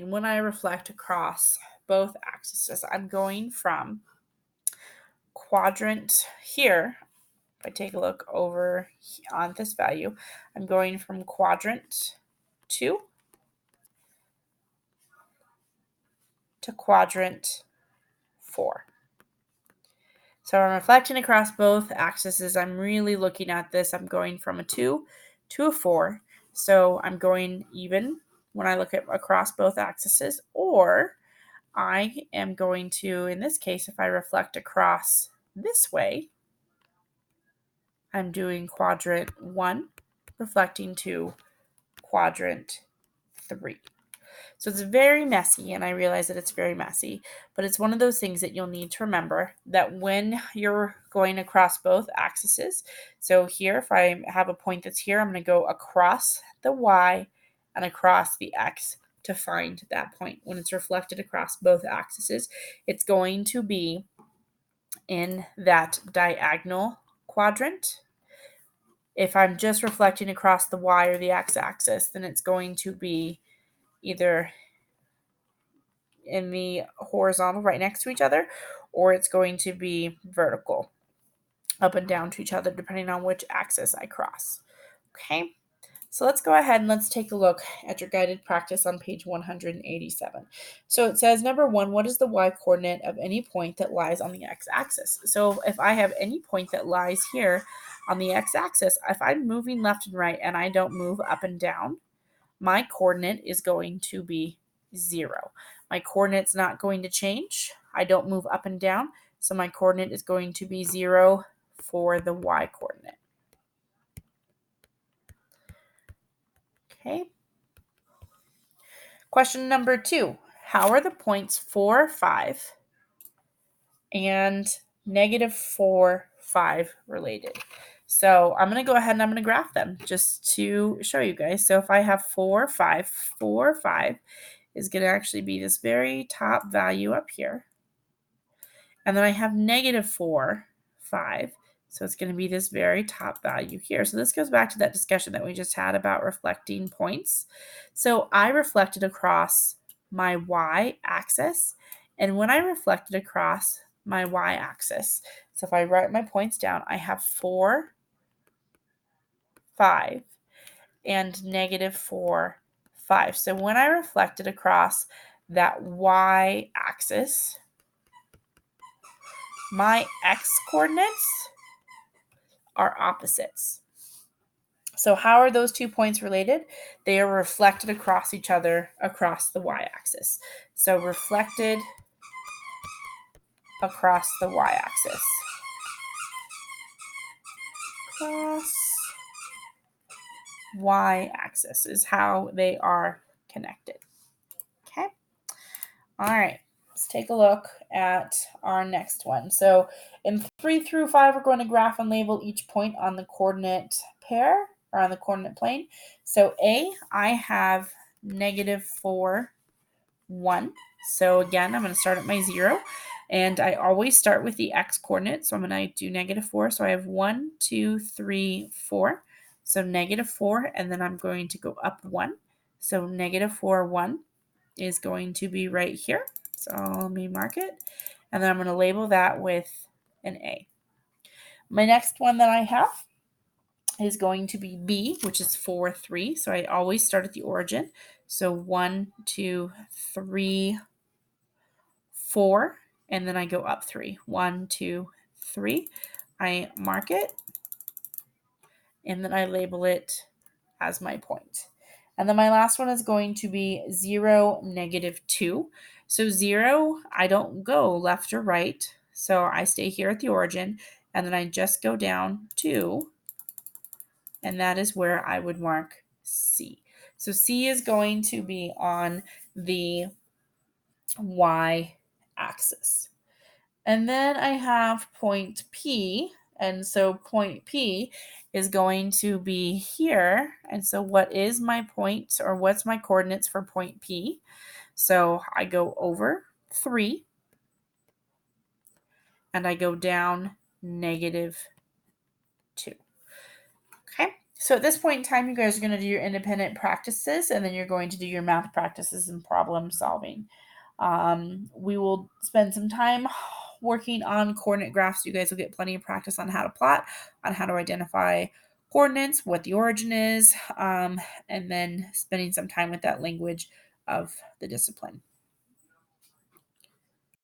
when I reflect across both axes, I'm going from quadrant here. If I take a look over on this value, I'm going from quadrant 2 to quadrant 4. So I'm reflecting across both axes. I'm really looking at this. I'm going from a 2 to a 4. So I'm going even when I look at across both axes, or I am going to, in this case, if I reflect across this way, I'm doing quadrant 1, reflecting to quadrant 3. So it's very messy, and I realize that it's very messy, but it's one of those things that you'll need to remember that when you're going across both axes, so here, if I have a point that's here, I'm going to go across the y and across the x to find that point. When it's reflected across both axes, it's going to be in that diagonal quadrant. If I'm just reflecting across the y or the x-axis, then it's going to be either in the horizontal right next to each other, or it's going to be vertical up and down to each other depending on which axis I cross. Okay, so let's go ahead and let's take a look at your guided practice on page 187. So it says, number 1, what is the y-coordinate of any point that lies on the x-axis? So if I have any point that lies here on the x-axis, if I'm moving left and right and I don't move up and down, my coordinate is going to be 0. My coordinate's not going to change. I don't move up and down, so my coordinate is going to be 0 for the y-coordinate. Okay. Question number 2. How are the points 4, 5 and -4, 5 related? So I'm going to go ahead and I'm going to graph them just to show you guys. So if I have 4, 5, 4, 5 is going to actually be this very top value up here. And then I have -4, 5. So it's going to be this very top value here. So this goes back to that discussion that we just had about reflecting points. So I reflected across my y-axis. And when I reflected across my y-axis, so if I write my points down, I have 4, 5, and -4, 5. So when I reflected across that y-axis, my x-coordinates are opposites. So how are those 2 points related? They are reflected across each other across the y-axis. So reflected across the y-axis. Across y-axis is how they are connected. Okay. All right. Let's take a look at our next one. So in 3 through 5, we're going to graph and label each point on the coordinate pair or on the coordinate plane. So A, I have -4, 1. So again, I'm going to start at my 0. And I always start with the x coordinate. So I'm going to do -4. So I have 1, 2, 3, 4. So -4, and then I'm going to go up 1. So -4, 1 is going to be right here. So let me mark it. And then I'm going to label that with an A. My next one that I have is going to be B, which is 4, 3. So I always start at the origin. So 1, 2, 3, 4, and then I go up 3. 1, 2, 3. I mark it, and then I label it as my point. And then my last one is going to be 0, -2. So 0, I don't go left or right. So I stay here at the origin, and then I just go down 2, and that is where I would mark C. So C is going to be on the y-axis. And then I have point P, and so point P is going to be here. And so what is my point, or what's my coordinates for point P? So I go over 3, and I go down -2. Okay, So at this point in time, you guys are going to do your independent practices, and then you're going to do your math practices and problem solving. We will spend some time working on coordinate graphs. You guys will get plenty of practice on how to plot, on how to identify coordinates, what the origin is, and then spending some time with that language of the discipline.